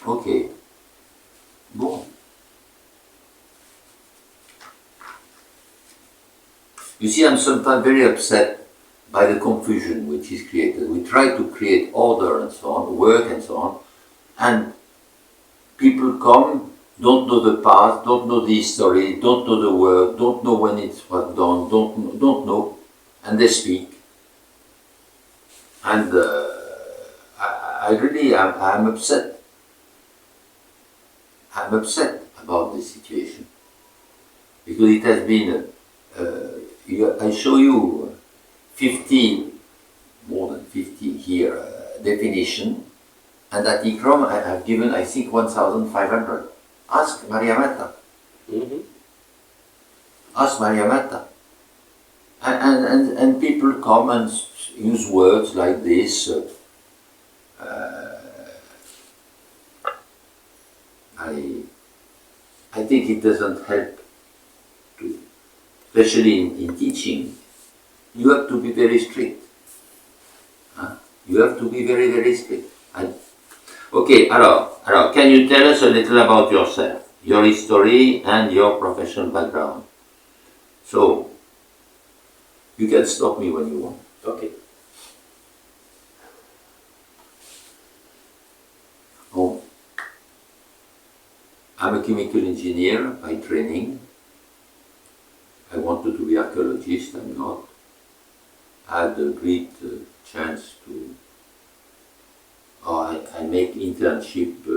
Okay. Bon. You see, I'm sometimes very upset by the confusion which is created. We try to create order and so on, work and so on, and people come, don't know the past, don't know the history, don't know the work, don't know when it was done, don't know, and they speak. And I really I'm upset. I'm upset about this situation because it has been. I show you 50, more than 50 here definition, and at ICROM I have given I think 1,500. Ask Maria Mata. Ask Maria Mata. And people come and use words like this. I think it doesn't help, especially in teaching. You have to be very strict. Huh? You have to be very, very strict. Okay, alors, can you tell us a little about yourself, your history and your professional background? So, you can stop me when you want. Okay. Oh. I'm a chemical engineer by training. I wanted to be archaeologist, I'm not. I had a great chance to. I make internship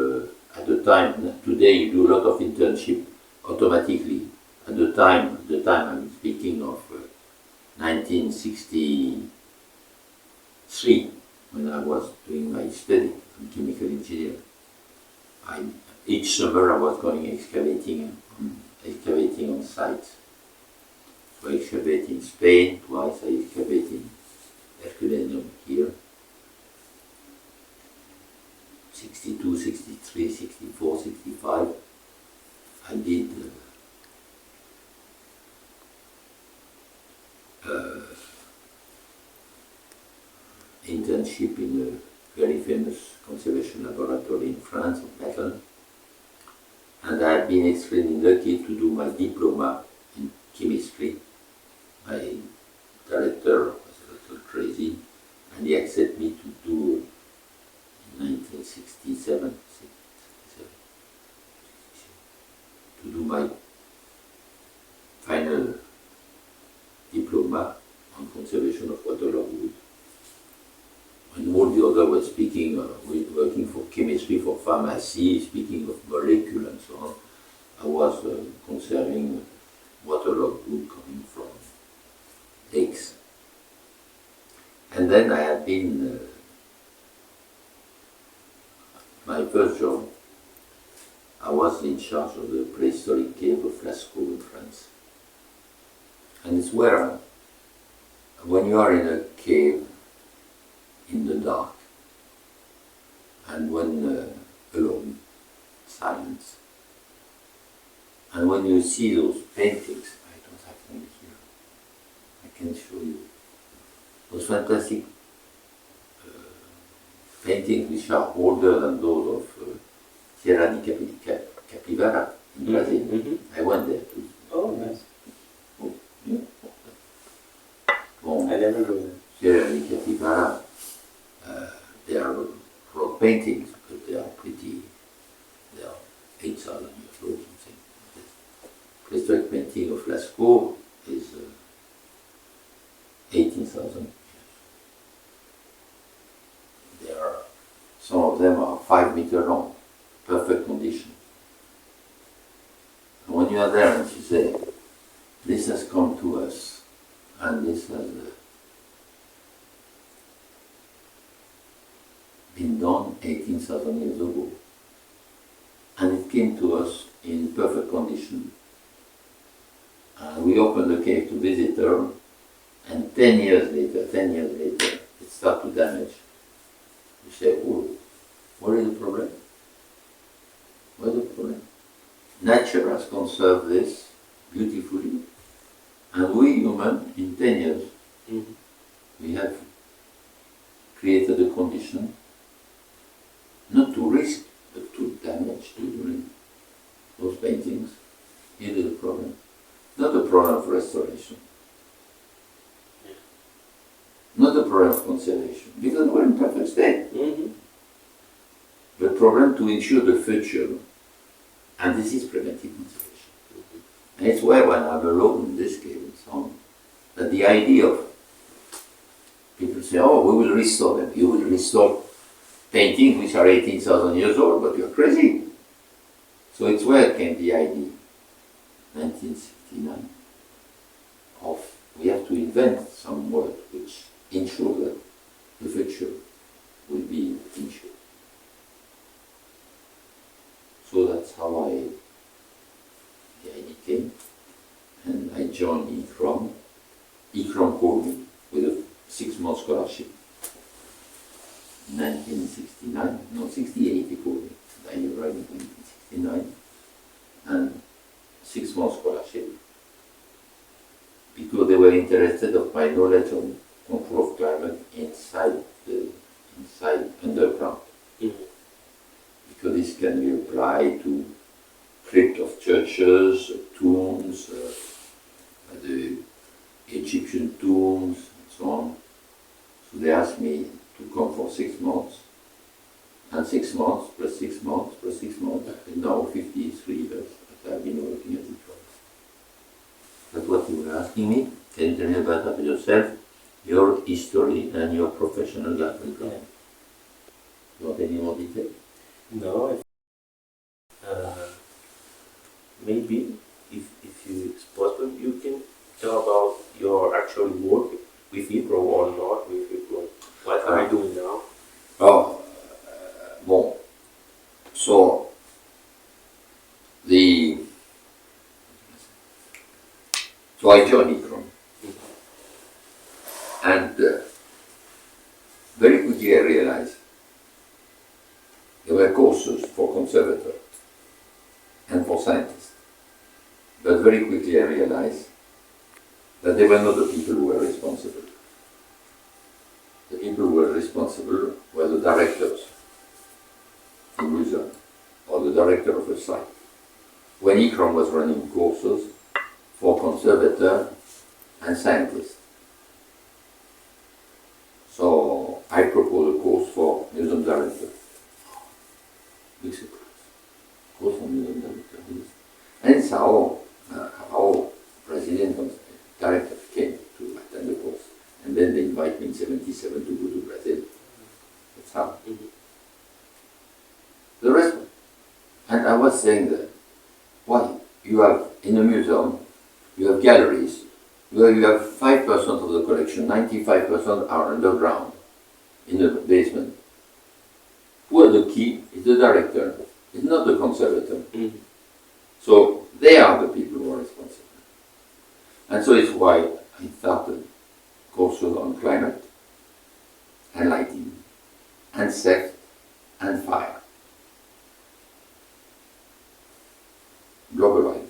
at the time. Today you do a lot of internship automatically. At the time I'm speaking of 1963, when I was doing my study. I'm a chemical engineer. Each summer I was going excavating on sites. So I excavate in Spain, twice I excavate in Herculaneum here. 62, 63, 64, 65. I did internship in a very famous conservation laboratory in France, in Metal. And I have been extremely lucky to do my diploma in chemistry. My director was a little crazy, and he accepted me to do in 1967 to do my final diploma on conservation of waterlogged wood. When all the others were speaking, working for chemistry, for pharmacy, speaking of molecule and so on, I was conserving waterlogged wood coming from lakes. And then I had been, my first job, I was in charge of the prehistoric cave of Lascaux in France. And it's where, when you are in a cave, in the dark, and when alone, silence, and when you see those paintings, I don't have them here, I can show you, those fantastic paintings which are older than those of Sierra di Capivara in Brazil. I went there too. Oh, nice. Oh, yeah. Bon. I never go there. Sierra di Capivara. They are rock paintings, but they are 8,000 years old, something. The prehistoric painting of Lascaux is 18,000 years. Some of them are 5 meters long, perfect condition. And when you are there and you say, this has come to us, and this has been done 18,000 years ago. And it came to us in perfect condition. And we opened the cave to visitor, and 10 years later, it started to damage. You say, oh, what is the problem? What is the problem? Nature has conserved this beautifully, and we humans, in 10 years, we have created a condition not to risk, but to not a problem of conservation, because we're in perfect state. The problem to ensure the future, and this is preventive conservation. And it's where, when I'm alone in this case, and so on, that the idea of people say, oh, we will restore them. You will restore paintings which are 18,000 years old, but you're crazy. So it's where came the idea, 1969, of we have to invent some word which ensure that the future will be ensured. So that's how the idea came, and I joined ICROM. ICROM called me with a 6-month scholarship. 1969, no, 68 he called me. I arrived in 1969, and 6-month scholarship, because they were interested of my knowledge on control of climate inside underground. Because this can be applied to crypt of churches, tombs, the Egyptian tombs, and so on. So they asked me to come for 6 months, and 6 months plus 6 months plus 6 months, and now 53 years that I've been working at it. That's what you were asking me. Can you tell me about yourself, your history, and your professional background? Yeah. You want any more detail? No, maybe if it's possible, you can tell about your actual work with ICROM or not with ICROM. What are you doing now? Oh, bon. So I joined ICROM, and very quickly I realized there were courses for conservators and for scientists. But very quickly I realized that they were not the people who were responsible. The people who were responsible were the directors in museum or the director of a site. When ICROM was running courses for conservators and scientists. So I proposed a course for museum director. Big surprise. Course for museum director. And it's how our president and director came to attend the course. And then they invited me in 1977 to go to Brazil. That's how. The rest, and I was saying that, why? You have, in a museum, you have galleries, where you have 5% of the collection, 95% are underground, in the basement. Who are the key? It's the director, it's not the conservator. So they are the people who are responsible. And so it's why I started courses on climate, and lighting, and sex, and fire. Global lighting.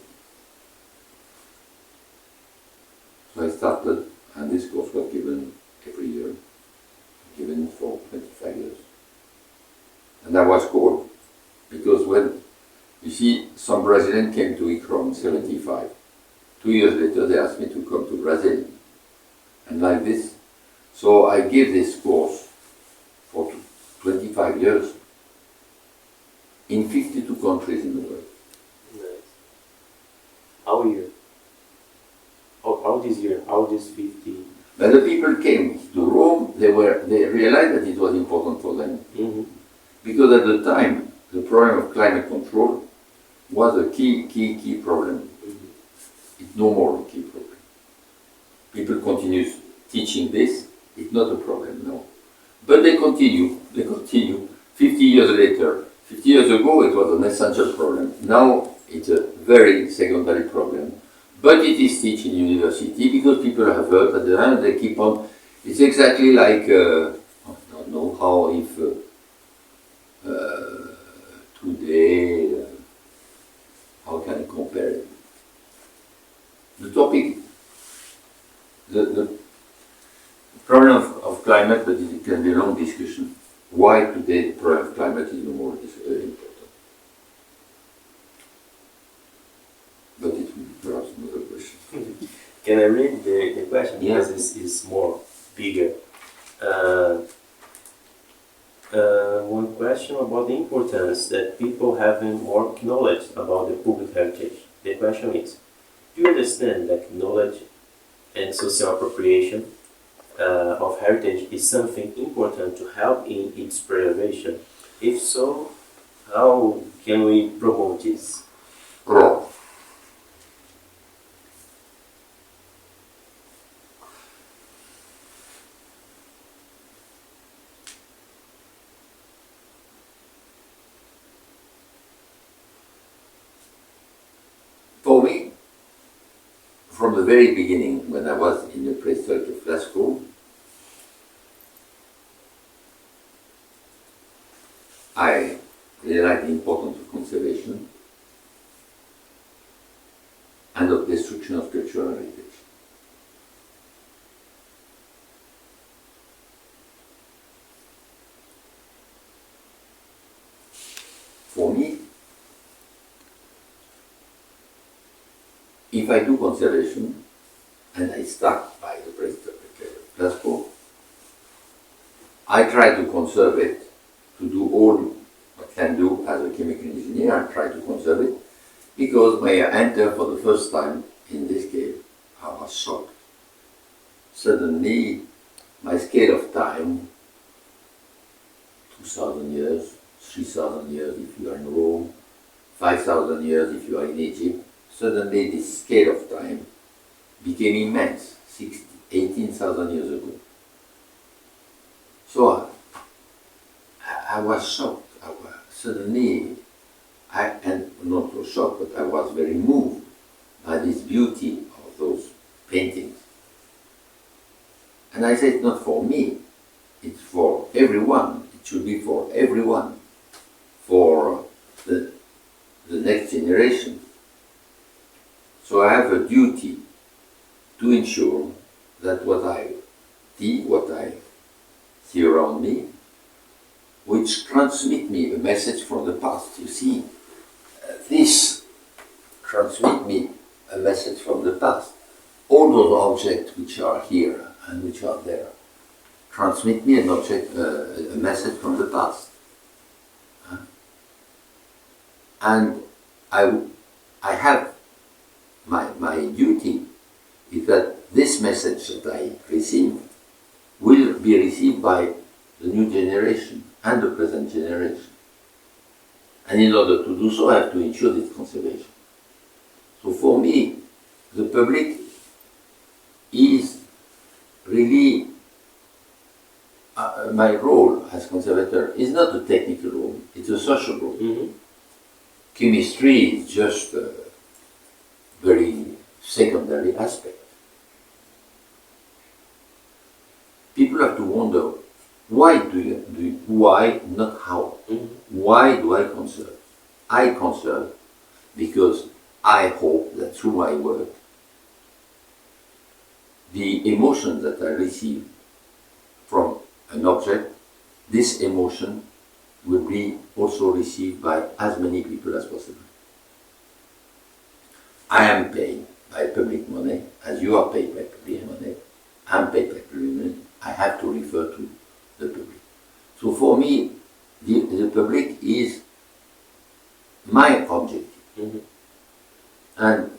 So I started, and this course was given every year, given for 25 years. And that was cool, because when, you see, some Brazilian came to ICROM in 75. 2 years later, they asked me to come to Brazil. And like this, so I gave this course for 25 years in 52 countries in the world. Nice. How year? How this year? How this 50? When the people came to Rome, they realized that it was important for them. Because at the time, the problem of climate control was a key problem. It's no more a key problem. People continue teaching this, it's not a problem, no. But they continue. 50 years later, 50 years ago it was an essential problem. Now it's a very secondary problem. But it is taught in university because people have heard at the end, they keep on. It's exactly like, I don't know how if today, how can I compare it? The topic, the problem of climate, but it can be a long discussion. Why today the problem of climate is no more important? But it will be perhaps another question. Can I read the question? Yeah. Because it's more bigger. One question about the importance that people having more knowledge about the public heritage. The question is, do you understand that knowledge and social appropriation of heritage is something important to help in its preservation? If so, how can we promote this? Well, for me, from the very beginning, when I was in the prehistoric of Glasgow, I realized the importance of conservation and of destruction of cultural heritage. For me, if I do conservation, and I start by the prehistoric Glasgow, I try to conserve it, to do all I can do as a chemical engineer, I try to conserve it, because when I entered for the first time in this cave, I was shocked. Suddenly, my scale of time, 2,000 years, 3,000 years if you are in Rome, 5,000 years if you are in Egypt, suddenly this scale of time became immense, 18,000 years ago. So I was shocked. Suddenly, and not so shocked, but I was very moved by this beauty of those paintings. And I said, it's not for me, it's for everyone. It should be for everyone, for the next generation. So I have a duty to ensure that what I see around me, which transmit me a message from the past. You see, this transmit me a message from the past. All those objects which are here and which are there transmit me a message from the past. And I have my duty is that this message that I receive will be received by the new generation and the present generation. And in order to do so, I have to ensure its conservation. So for me, the public is really, my role as conservator is not a technical role, it's a social role. Mm-hmm. Chemistry is just a very secondary aspect. People have to wonder, why why, not how? Mm-hmm. Why do I conserve? I conserve because I hope that through my work, the emotion that I receive from an object, this emotion will be also received by as many people as possible. I am paid by public money, as you are paid by public money. I'm paid by public money. I have to refer to the public. So for me, the public is my objective. Mm-hmm. And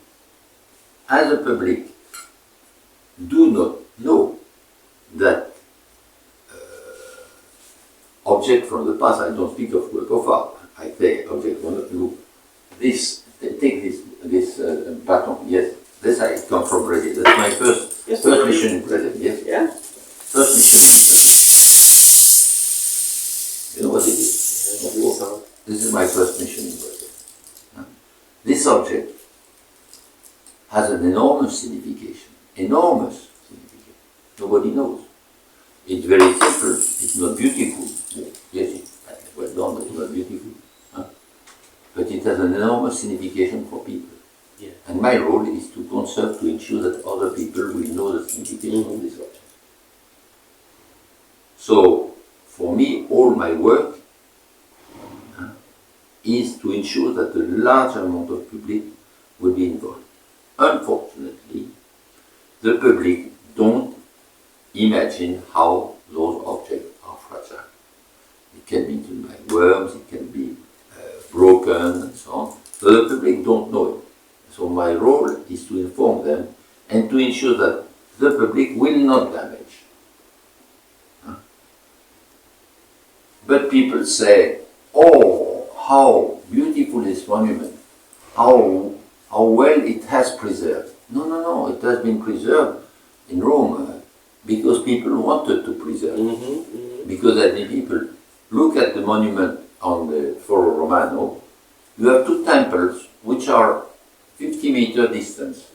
as a public, do not know that object from the past. I don't speak of work of art. I say object from the look. This, take this baton. Yes, this I come from Brazil. That's my first mission in Brazil. Yes. Yeah. First mission in Brazil. You know what it is? Yeah, this is my first mission in Brazil. This object has an enormous signification. Enormous signification. Nobody knows. It's very simple. It's not beautiful. Yes, it's well done, but it's not beautiful. But it has an enormous signification for people. Yeah. And my role is to conserve, to ensure that other people will know the signification of this object. So, for me, all my work is to ensure that a large amount of public will be involved. Unfortunately, the public don't imagine how those objects are fragile. It can be eaten by worms, it can be broken, and so on. So the public don't know it. So my role is to inform them and to ensure that the public will not damage. But people say, oh, how beautiful this monument, how well it has preserved. No, no, no, it has been preserved in Rome because people wanted to preserve it. Because as the people look at the monument on the Foro Romano, you have two temples which are 50-meter distance.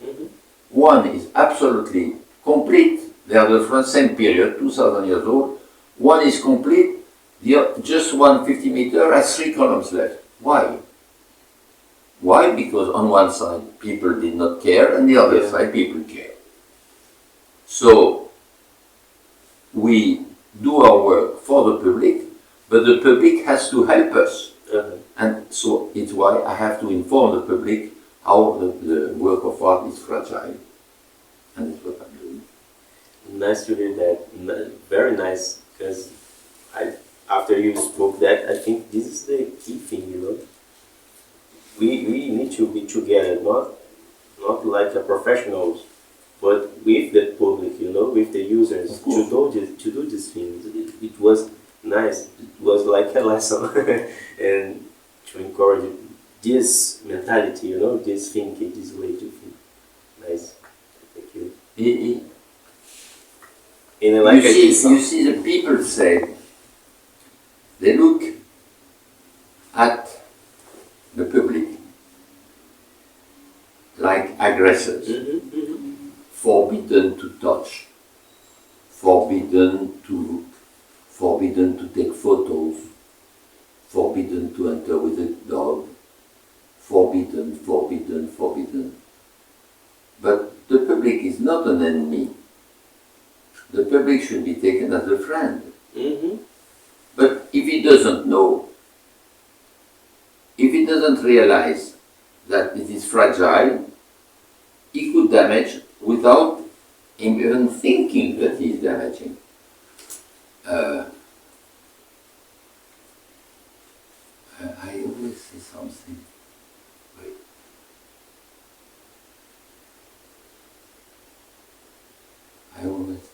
One is absolutely complete, they are the same period, 2,000 years old. One is complete, just 150-meter has 3 columns left. Why? Why? Because on one side people did not care, and the other side people care. So we do our work for the public, but the public has to help us. And so it's why I have to inform the public how the work of art is fragile. And that's what I'm doing. Nice to hear that. Very nice, because after you spoke that, I think this is the key thing, you know. We need to be together, not like a professionals, but with the public, you know, with the users, to do these things. It was nice. It was like a lesson, and to encourage this mentality, you know, this thinking, this way to think. Nice. Thank you. You see, the people say, they look at the public like aggressors, forbidden to touch, forbidden to look, forbidden to take photos, forbidden to enter with a dog, forbidden, forbidden, forbidden. But the public is not an enemy. The public should be taken as a friend. But if he doesn't know, if he doesn't realize that it is fragile, he could damage without even thinking that he is damaging. I always say something. Wait. I always say.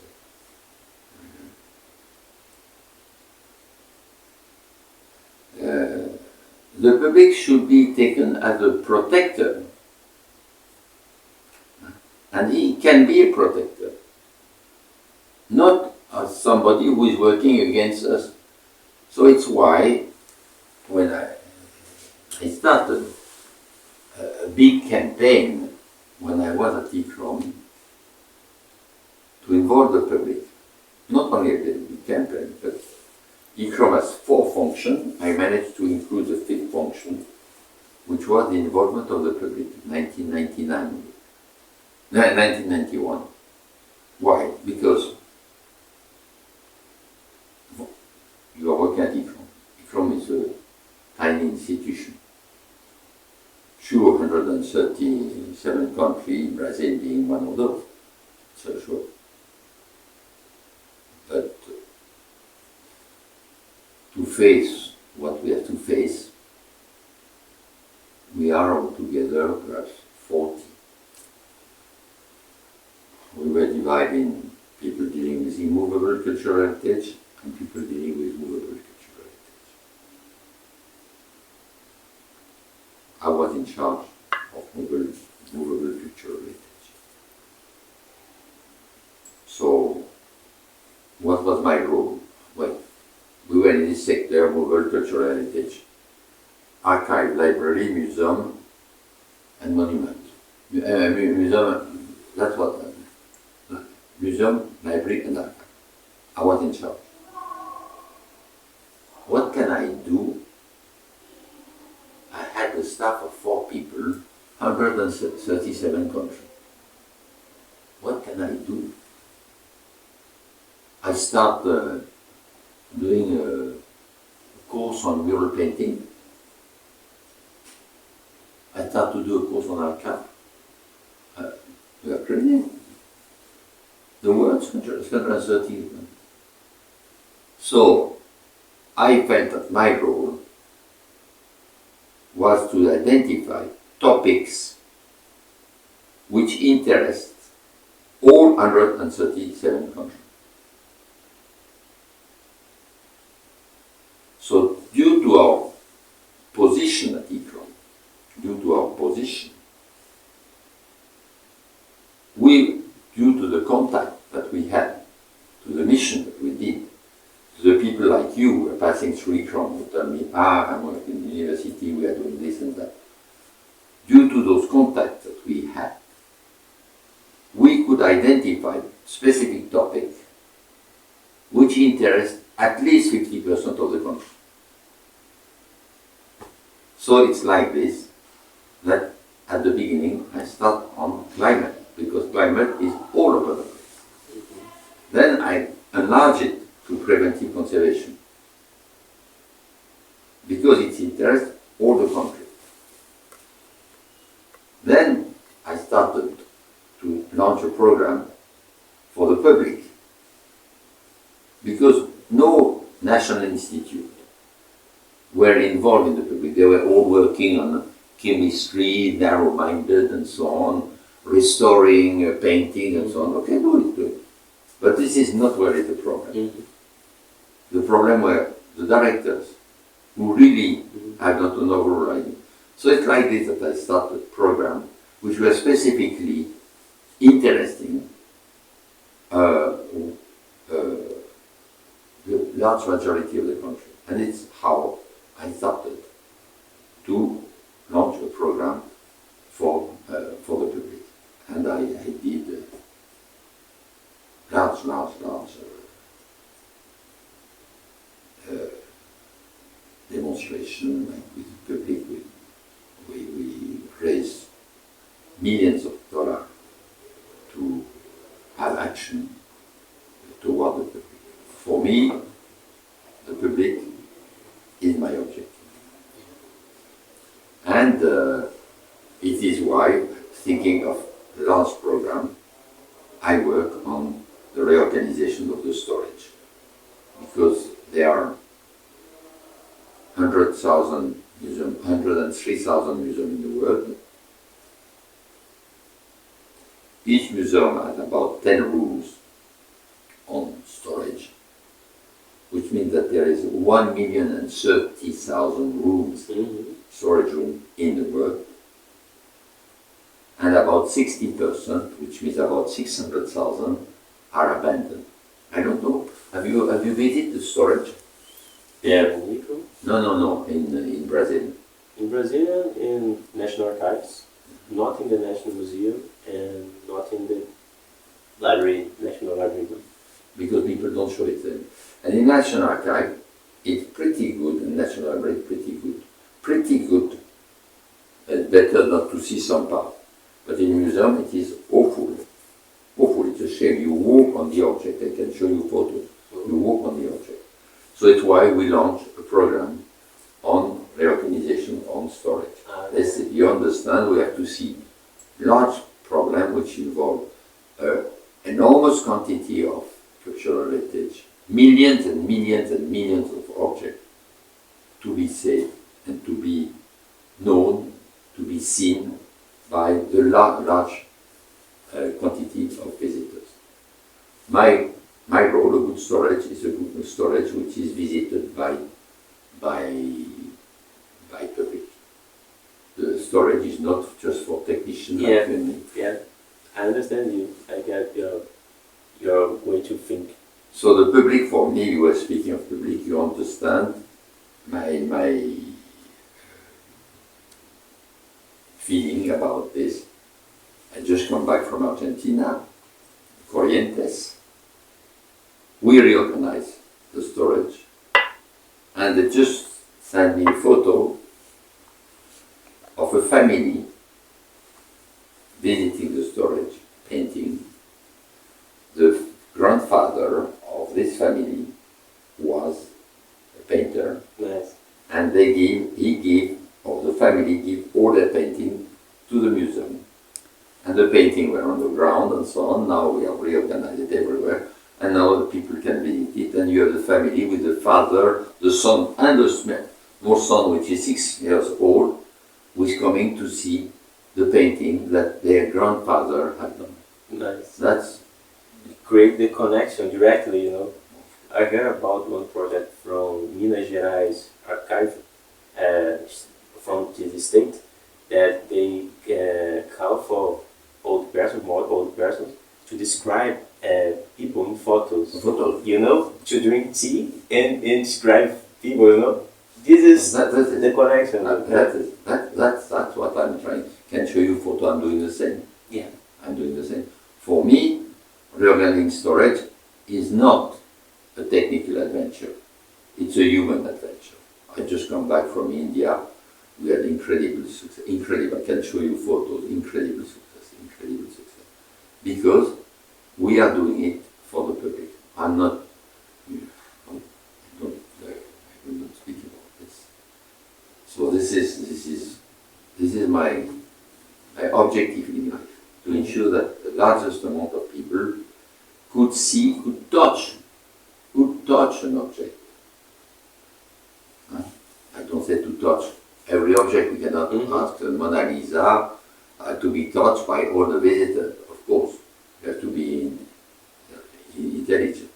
The public should be taken as a protector, and he can be a protector, not as somebody who is working against us. So it's why when I started a big campaign when I was at ICROM to involve the public, not only the big campaign, but ICROM has 4 functions. I managed to include the 5th function, which was the involvement of the public in 1991. Why? Because you are working at ICROM. ICROM is a tiny institution. 237 countries, Brazil being one of those. So sure. But to face what we have to face, we are altogether perhaps 40. We were dividing people dealing with immovable cultural heritage and people dealing with movable cultural heritage. I was in charge of movable cultural heritage. So, what was my role? Well, we were in this sector, movable cultural heritage, archive, library, museum, and monument. Museum, that's what museum, library, and archive. I was in charge. What can I do? I had a staff of 4 people, 137 countries. What can I do? I start doing a course on mural painting. I start to do a course on archive. We are crazy. The words 130. So I felt that my role was to identify topics which interest all 137 countries. So due to our position at ICRON, due to our position, due to the contact that we had, to the mission that we did, to the people like you who are passing through ICRON who tell me, I'm working in the university, we are doing this and that. Due to those contacts that we had, we could identify specific topics which interest at least 50% of the country. So it's like this, that at the beginning I start on climate, because climate is all over the place. Then I enlarge it to preventive conservation, because it interests all the country. Then I started to launch a program for the public, because no national institute were involved in the public. They were all working on chemistry, narrow-minded and so on, restoring, painting and so on. Okay, do it. But this is not where is the problem. Mm-hmm. The problem were the directors, who really had not an overall idea. So it's like this that I started a program which were specifically interesting the large majority of the country. And it's how I started to launch a program for the public. And I did large demonstration with the public. We raised millions of dollars to have action toward the public. For me, the public is my objective. And it is why, thinking of the large program, I work on the reorganization of the storage. Because there are 103,000 museums in the world. Each museum has about 10 rooms on storage, which means that there is 1,030,000 rooms, storage rooms in the world, and about 60%, which means about 600,000, are abandoned. I don't know. Have you visited the storage? Yeah. No, in Brazil. In Brazil, in National Archives, not in the National Museum, and not in the library, National Library. Because people don't show it then. And in National Archive, it's pretty good, and National Library, pretty good. Pretty good. It's better not to see some part. But in a museum, it is awful. Awful. It's a shame. You walk on the object. I can show you photos. You walk on the object. So it's why we launched a program on reorganization on storage. You understand, we have to see large problem which involve enormous quantity of cultural heritage, millions and millions and millions of objects to be saved and to be known, to be seen by the large quantity of visitors. My role, a good storage, is a good storage which is visited by public. The storage is not just for technicians like me. Yeah, I understand you. I get your way to think. So the public, for me, you were speaking of public, you understand my feeling about this. I just come back from Argentina, Corrientes. We reorganized the storage, and they just sent me a photo of a family visiting the storage, painting. The grandfather of this family was a painter. Nice. And the family gave all their painting to the museum. And the painting were on the ground and so on. Now we have reorganized it everywhere. And now the people can visit it, then you have the family with the father, the son, and the small son, which is 6 years old, who is coming to see the painting that their grandfather had done. Nice. That's Create the connection directly, you know. I heard about one project from Minas Gerais archive from this state that they call for old persons, more old persons, to describe people in photos. photos. You know, to drink tea and describe people, you know. This is the connection. That's what I'm trying. Can show you photo. I'm doing the same. Yeah. I'm doing the same. For me, reorganizing storage is not a technical adventure. It's a human adventure. I just come back from India. We had incredible success. Incredible. I can show you photos. Incredible success. Incredible success. Because we are doing it for the public. I'm not. I will not speak about this. So this is my objective in life, to ensure that the largest amount of people could see, could touch an object. I don't say to touch every object. We cannot ask the Mona Lisa to be touched by all the visitors, of course. You have to be intelligent.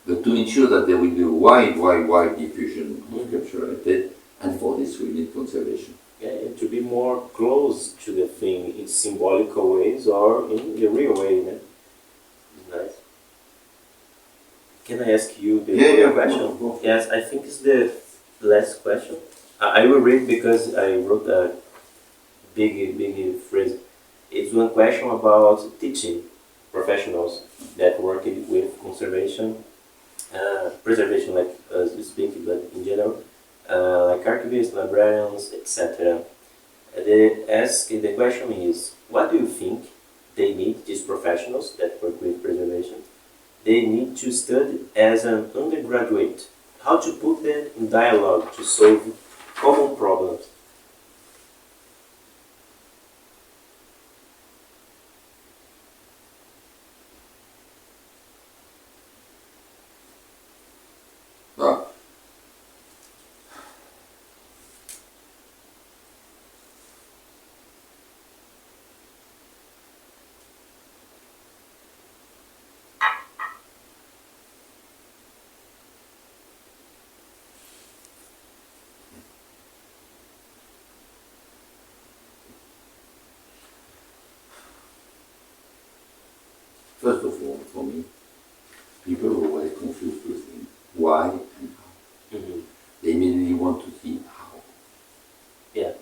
But to ensure that there will be a wide diffusion of sculpture heritage, and for this we need conservation. Yeah, and to be more close to the thing in symbolical ways or in the real way. Yeah? Nice. Can I ask you the question? Go. Yes, I think it's the last question. I will read because I wrote a big phrase. It's one question about teaching professionals that work with conservation, preservation, like as we speak, but in general, like archivists, librarians, etc. The question is, what do you think they need, these professionals that work with preservation, they need to study as an undergraduate? How to put them in dialogue to solve common problems? First of all, for me, people are always confused with things. Why and how. They immediately want to see how. Yeah.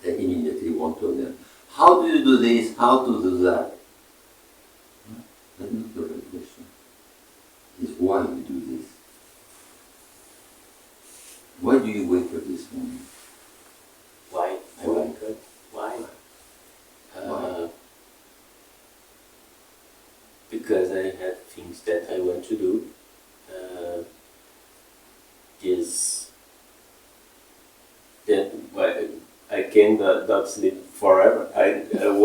They immediately want to know. How do you do this? How to do that? That's not the right question. It's why you do this. Why do you wake up this morning? Why? I wake up. Why? Why? Because I had things that I want to do. I cannot sleep forever. I don't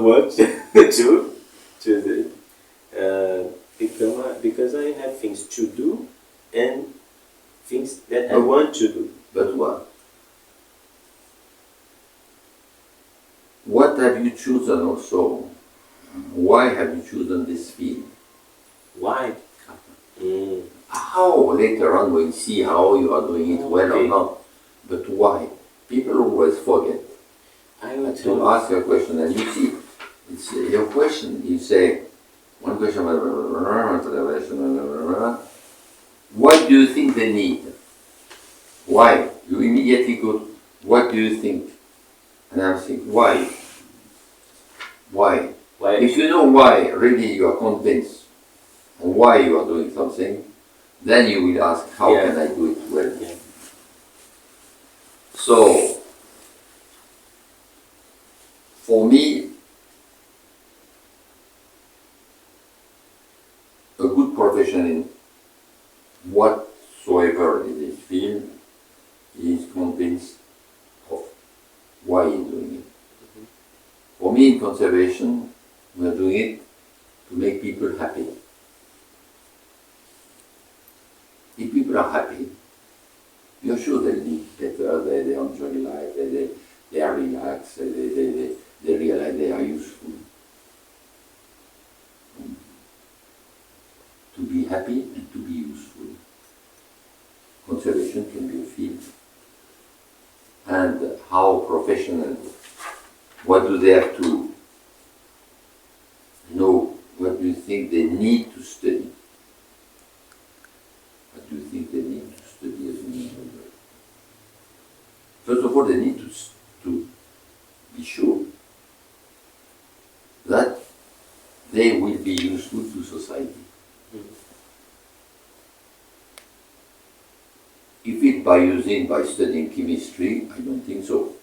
want to do because I have things to do and things that I want to do. But what? What have you chosen also? Why have you chosen this field? Why? How later on we'll see how you are doing it well or not. But why? People always forget. I will To ask a question, and you see, it's your question. You say one question. What do you think they need? Why? You immediately go. What do you think? And I'm thinking, why? Why? Why? If you know why, really you are convinced on why you are doing something, then you will ask, how can I do it well? Yeah. So, for me, a good profession in whatsoever in this field is convinced of why he's doing it. For me, in conservation, we are doing it to make people happy. if people are happy, you're sure they live better, they enjoy life, they are relaxed, they realize they are useful. To be happy and to be useful. Conservation can be a field. And how professional, what do they have to know? What do you think they need to study? What do you think they need to study as an engineer? First of all, they need to be sure that they will be useful to society. If it's by studying chemistry, I don't think so.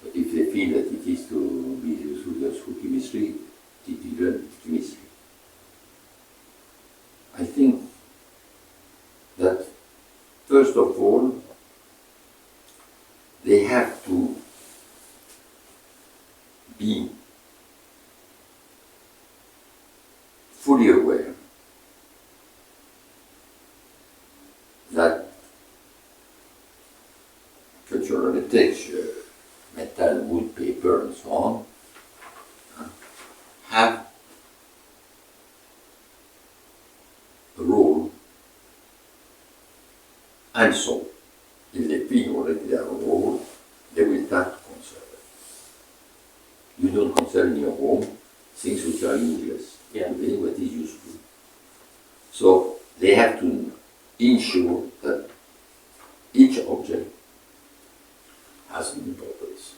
But if they feel that it is to be useful just for chemistry, they learn chemistry. I think that first of all, they have to be fully aware that cultural heritage, metal, wood, paper, and so on, have a role, and so, if they feel already their role, they will start to conserve it. You don't conserve in your home things which are useless. Yeah. You know what is useful. So they have to ensure that each object has an importance.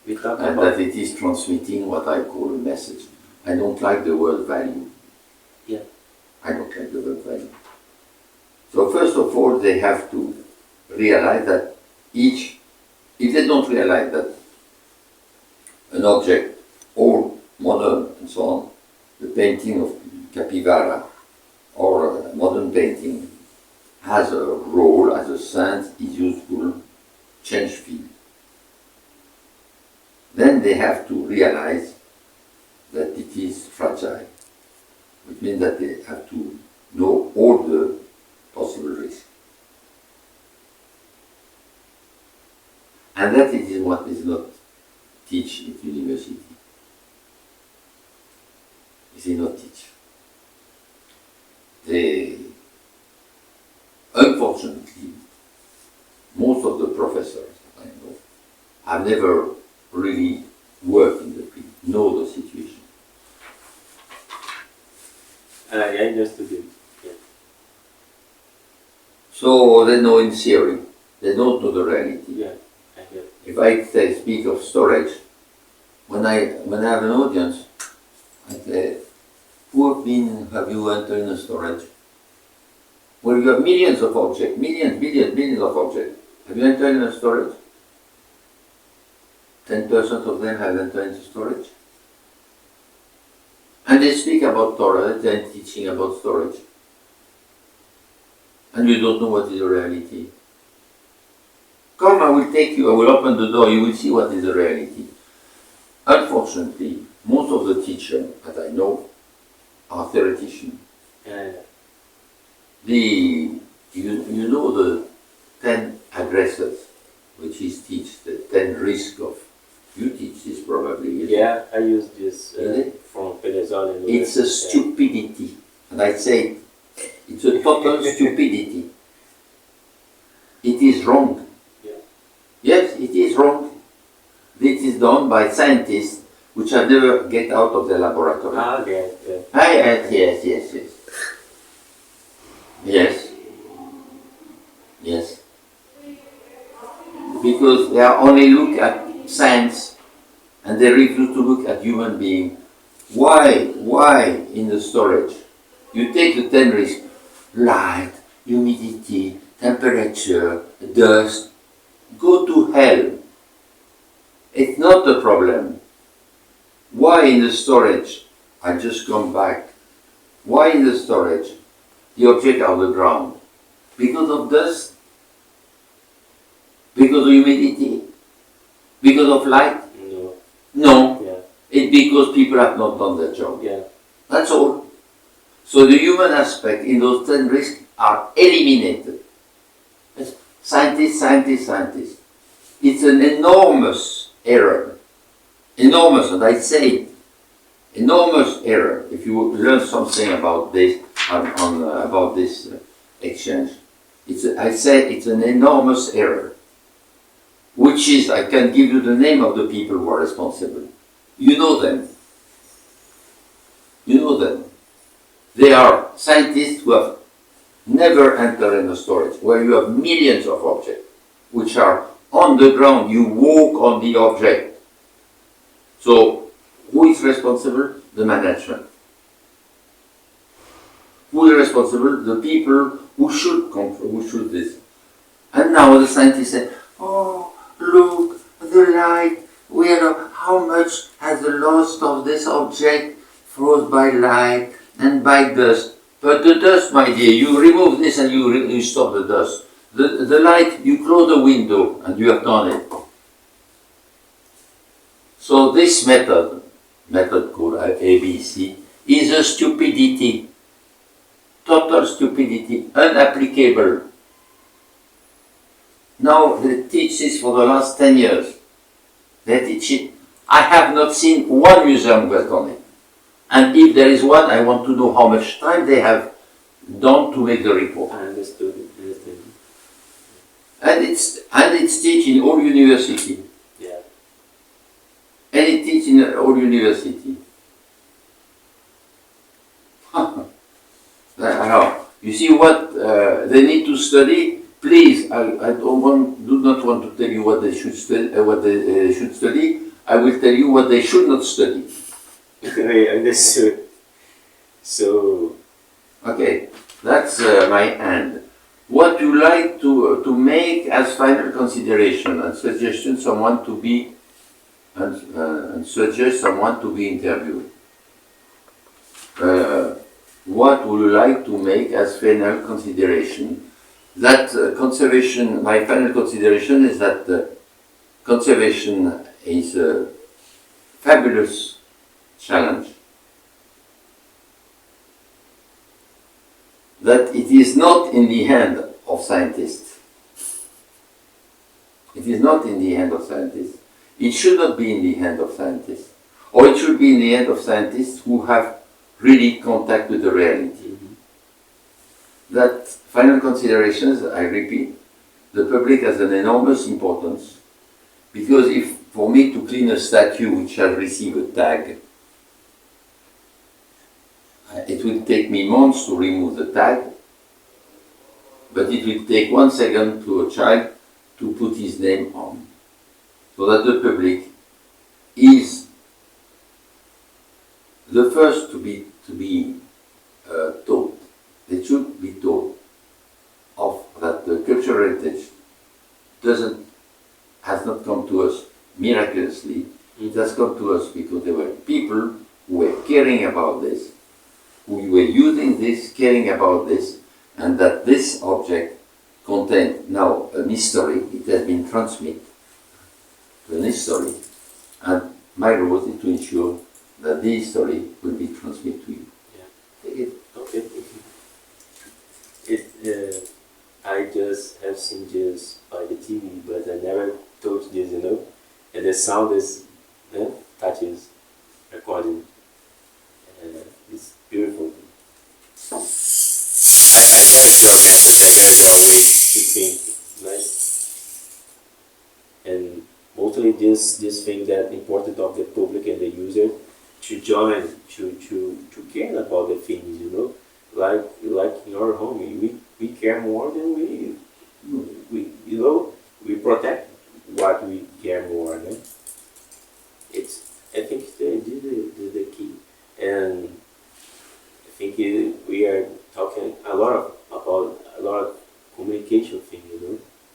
We talk And about that it is transmitting what I call a message. I don't like the word value. Yeah. I don't like the word value. So first of all, they have to realize that if they don't realize that an object, old, modern, and so on, the painting of capybara or a modern painting has a role, as a sense, is useful, change field. Then they have to realize that it is fragile, which means that they have to know all the possible risks. And that is what is not taught at university. It is not taught. Unfortunately, most of the professors I know have never really worked in the field, know the situation. I understood it. Yeah. So they know in theory, they don't know the reality. Yeah, I get it. If I speak of storage, when I have an audience, I say, have you entered in a storage? Well, you have millions of objects, billions of objects. Have you entered in a storage? 10% of them have entered into storage. And they speak about storage and teaching about storage. And you don't know what is the reality. Come, I will take you, I will open the door, you will see what is the reality. Unfortunately, most of the teachers that I know are theoreticians. Yeah. You know the 10 addresses, which is teach, the 10 risks of, you teach this probably. Yeah, I use this Is it? from Pesquisador. It's a stupidity. And I say, it's a total stupidity. It is wrong. Yeah. Yes, it is wrong. This is done by scientists which have never get out of the laboratory. Okay. Yeah. Yes. Because they are only look at science and they refuse to look at human being. Why in the storage? You take the 10 risks, light, humidity, temperature, dust, go to hell. It's not a problem. Why in the storage? I just come back. Why in the storage? The object on the ground. Because of dust? Because of humidity? Because of light? No. No. Yeah. It's because people have not done their job. Yeah. That's all. So the human aspect in those 10 risks are eliminated. Scientists, scientists, scientists. It's an enormous error. Enormous, and I say it. Enormous error. If you learn something about this, about this exchange, I say it's an enormous error. Which is, I can give you the name of the people who are responsible. You know them. You know them. They are scientists who have never entered in the storage, where you have millions of objects, which are on the ground. You walk on the object. So, who is responsible? The management. Who is responsible? The people who should control, who should this. And now the scientists say, oh, look, the light, how much has the loss of this object frozen by light and by dust. But the dust, my dear, you remove this and you stop the dust. The light, you close the window and you have done it. So this method called ABC, is a stupidity. Total stupidity, unapplicable. Now they teach this for the last 10 years. They teach it. I have not seen one museum who has done it. And if there is one, I want to know how much time they have done to make the report. I understood it. And it's taught in all university. Yeah. And it teach in all university. You see what they need to study. Please, I do not want to tell you what they should study. I will tell you what they should not study. I understood. So. Okay, that's my end. What you like to make as final consideration and suggestion someone to be and suggest someone to be interviewed. What would you like to make as final consideration? That conservation, my final consideration is that conservation is a fabulous challenge. That it is not in the hand of scientists. It is not in the hand of scientists. It should not be in the hand of scientists. Or it should be in the hand of scientists who have really contact with the reality. Mm-hmm. That final considerations, I repeat, the public has an enormous importance, because if for me to clean a statue which has received a tag, it will take me months to remove the tag, but it will take 1 second to a child to put his name on. So that the public is the first to be taught. They should be taught of that the cultural heritage has not come to us miraculously. It has come to us because there were people who were caring about this, who were using this, caring about this, and that this object contained now a history. It has been transmitted to an history, and my role is to ensure that the history will be transmitted to you. Yeah. Take it. Okay. I just have seen this by the TV, but I never touched this, And the sound is, touches recording. It's beautiful. I like your method and your way to think. Nice. And mostly this thing that important of the public and the user to join, to care about the things, Like in our home, we care more than we protect what we care more. No? I think it's the key, and I think we are talking a lot about a lot of communication thing.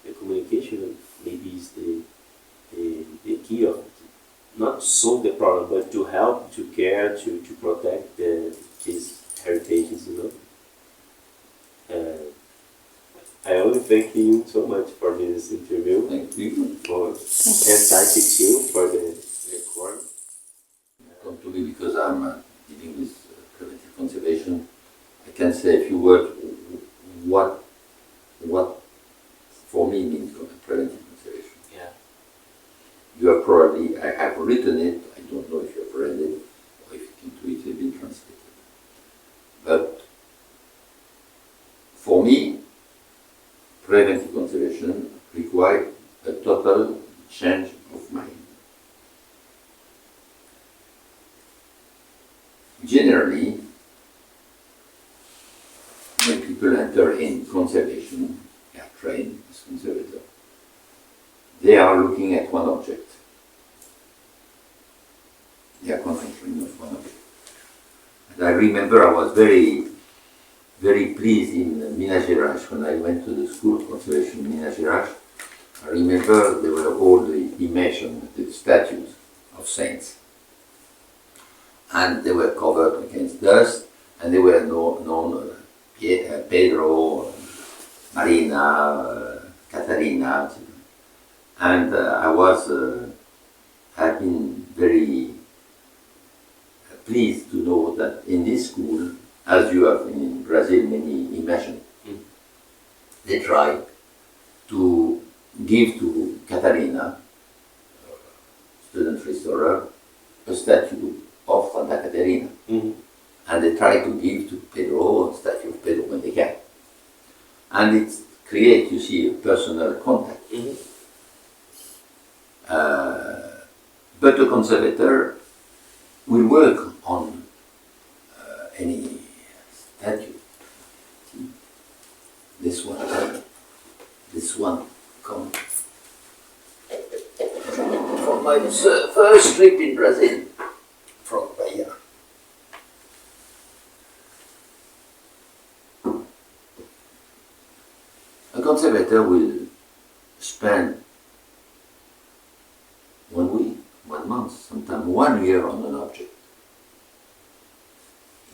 The communication maybe is the key of it. Not to solve the problem, but to help, to care, to protect these heritages. I only thank you so much for this interview. Thank you. And thank you too for the recording. Come to me because I'm dealing with preventive conservation, can say a few words what for me means preventive conservation. Yeah. You have probably, I have written it, I don't know if you have read it, or if into it has been translated. But for me, preventive conservation requires a total change of mind. Generally, when people enter in conservation, they are trained as conservators. They are looking at one object. They are concentrating on one object. And I remember I was very, very pleased in Minas Gerais when I went to the school of conservation in Minas Gerais. I remember there were all the images, the statues of saints. And they were covered against dust, and they were known Pedro, Marina, Catarina, and I've been very pleased to know that in this school, as you have in Brazil many images, they try to give to Catarina, student restorer, a statue of Santa Catarina. And they try to give to Pedro a statue of Pedro when they can. And it creates, you see, a personal contact. But the conservator will work on any statue. This one comes from my first trip in Brazil, from Bahia. A conservator will spend 1 week, 1 month, sometimes 1 year on an object.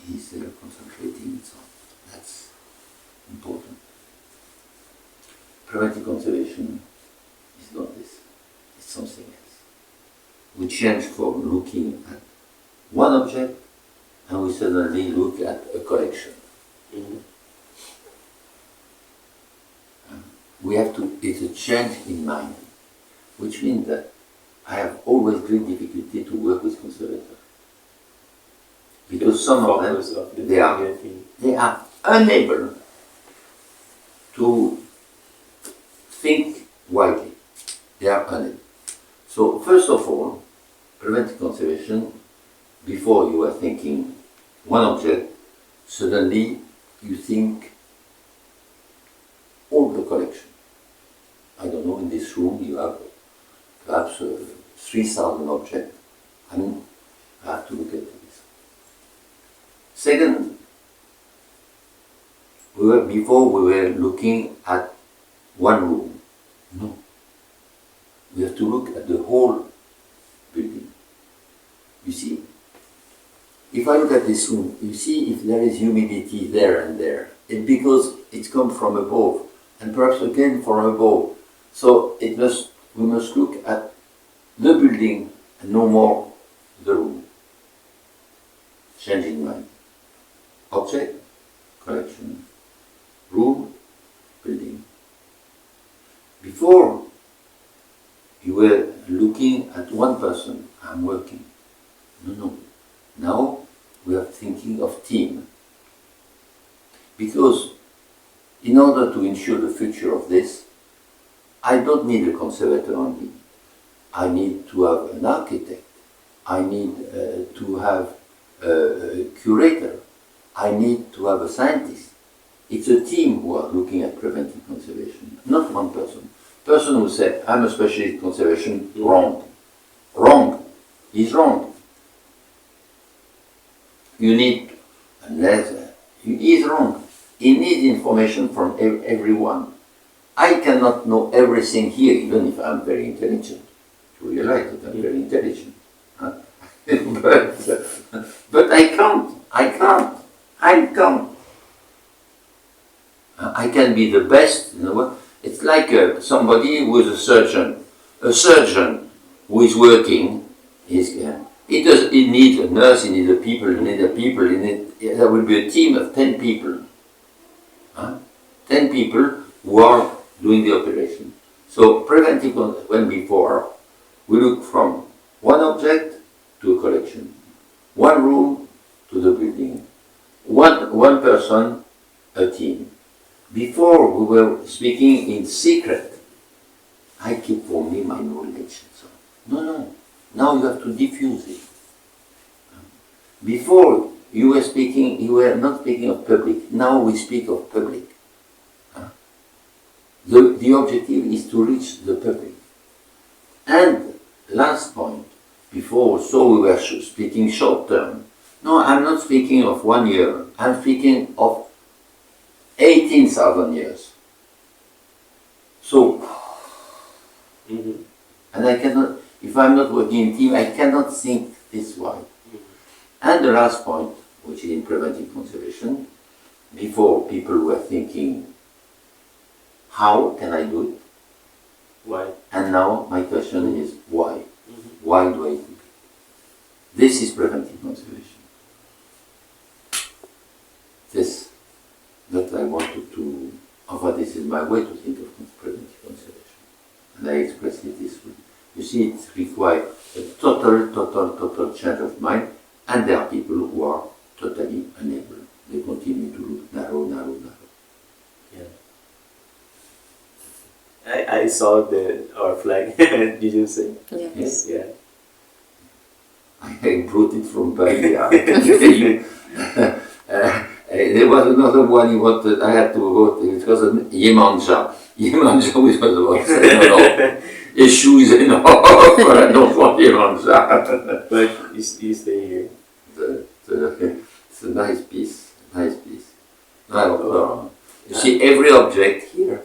He's there concentrating, so that's important. Preventive conservation is not this, it's something else. We change from looking at one object and we suddenly look at a collection. We have to, it's a change in mind, which means that I have always great difficulty to work with conservators. Because some of them, they are unable to think widely. They are unable. So first of all, preventive conservation, before you are thinking one object, suddenly you think all the collection. I don't know, in this room you have perhaps 3,000 objects. I have to look at this. Second, before we were looking at one room. No. We have to look at the whole building. You see? If I look at this room, you see if there is humidity there and there. It's because it comes from above, and perhaps again from above. So we must look at the building and no more the room. Changing mind. Object, collection, room, building. Before, you were looking at one person, I'm working. No. Now we are thinking of team. Because in order to ensure the future of this, I don't need a conservator only. I need to have an architect. I need to have a curator. I need to have a scientist. It's a team who are looking at preventive conservation, not one person. Person who said, I'm a specialist in conservation, wrong. Wrong. He's wrong. You need, he is wrong. He needs information from everyone. I cannot know everything here, even if I'm very intelligent. You realize that I'm very intelligent. Huh? but I can't. I can be the best, you know what? It's like somebody who is a surgeon. A surgeon who is working, It needs a nurse, it needs a people, there will be a team of 10 people. 10 people who are doing the operation. So preventive, when before, we look from one object to a collection, one room to the building, one person, a team. Before we were speaking in secret. I keep for me my knowledge. So, no. Now you have to diffuse it. Before you were not speaking of public. Now we speak of public. The objective is to reach the public. And last point, before, so we were speaking short term. No, I'm not speaking of 1 year. I'm speaking of 18,000 years. So, and I cannot, if I'm not working in team, I cannot think this wide. And the last point, which is in preventive conservation, before people were thinking, how can I do it? Why? And now my question is, why? Why do I do it? This is preventive conservation. This, that I wanted to offer, this is my way to think of preventive conservation. And I express it this way. You see, it requires a total change of mind, and there are people who are totally unable. They continue to look narrow. Yeah. I saw our flag. Did you say? Yes. Yeah. I brought it from Bahia. I can tell you. There was another one he wanted, I had to vote, it was a Yemanja. Yemanja was about saying, no, issue is enough, I don't want Yemanja. But you stay here. It's a nice piece. You see, every object here,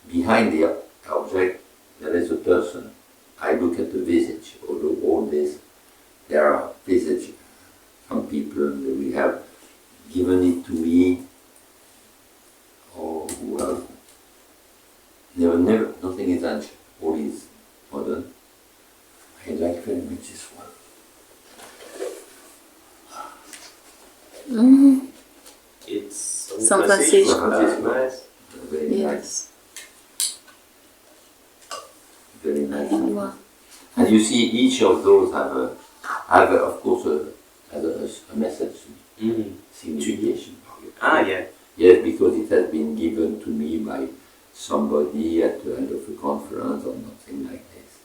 behind the object, there is a person. I look at the visage, although all this, there are visage, some people that we have given it to me, or who have never, nothing is ancient, all is modern. I like very much this one. It's San Francisco. Nice. Very nice. Yes. Very nice. Wow. And you see, each of those have of course, a message, signification. Yeah. Yes, because it has been given to me by somebody at the end of a conference or something like this,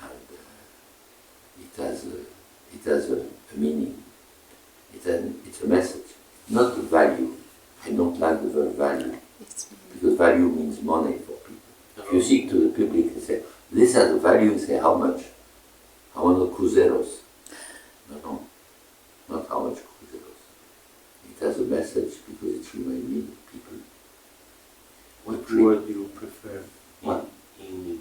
and it has a meaning. It's a message, not a value. I don't like the word value, because value means money for people. If you speak to the public and say, this has a value, and say, how much? How many cruzeros? No, not how much cruzeros. It has a message because it reminds me of people. What word do you prefer? What? In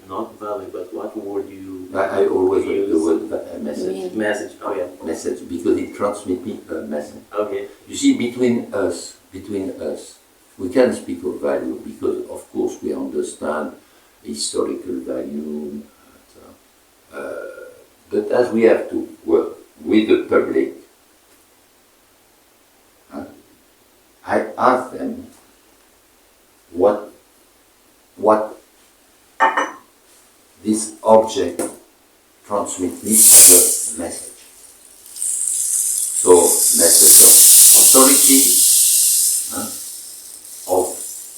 not value, but what word do you I always use? like the word message. Message. Oh yeah. Message, because it transmits me a message. Okay. You see, between us, we can speak of value because, of course, we understand historical value. But as we have to work with the public, I ask them what this object transmits me as a message. So, message of authority, of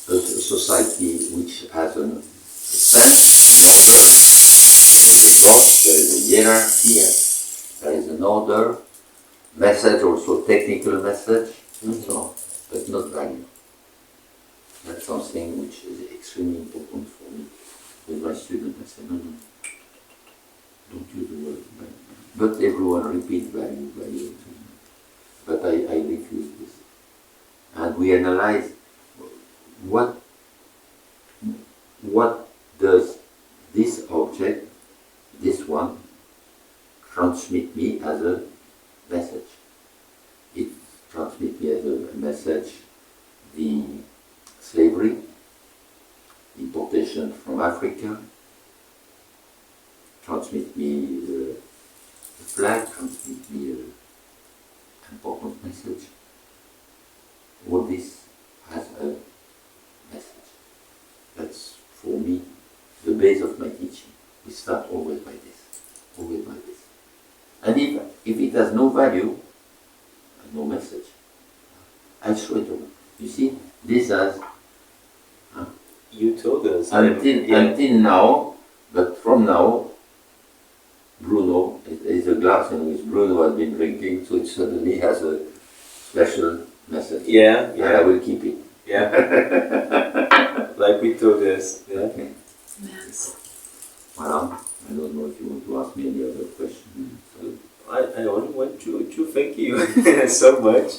a society which has a sense, there is a hierarchy, there is an order, message also technical message, and so on, but not value. That's something which is extremely important for me. With my students, I say, no, don't use the word value. But everyone repeats value. But I refuse this. And we analyze what does this object, this one, transmit me as a message. It transmits me as a message the slavery, importation from Africa, transmit me the the flag transmits me an important message. All this has a message. That's, for me, the base of my teaching. We start always by this. Always by this. And if it has no value, no message, I show it over. You see, this has... You told us. Until now, but from now, Bruno, it is a glass in which Bruno has been drinking, so it suddenly has a special message. Yeah. And I will keep it. Yeah. Like we told us. Yeah. Okay. Yes. Voilà. I don't know if you want to ask me any other question. So, I only want to thank you so much.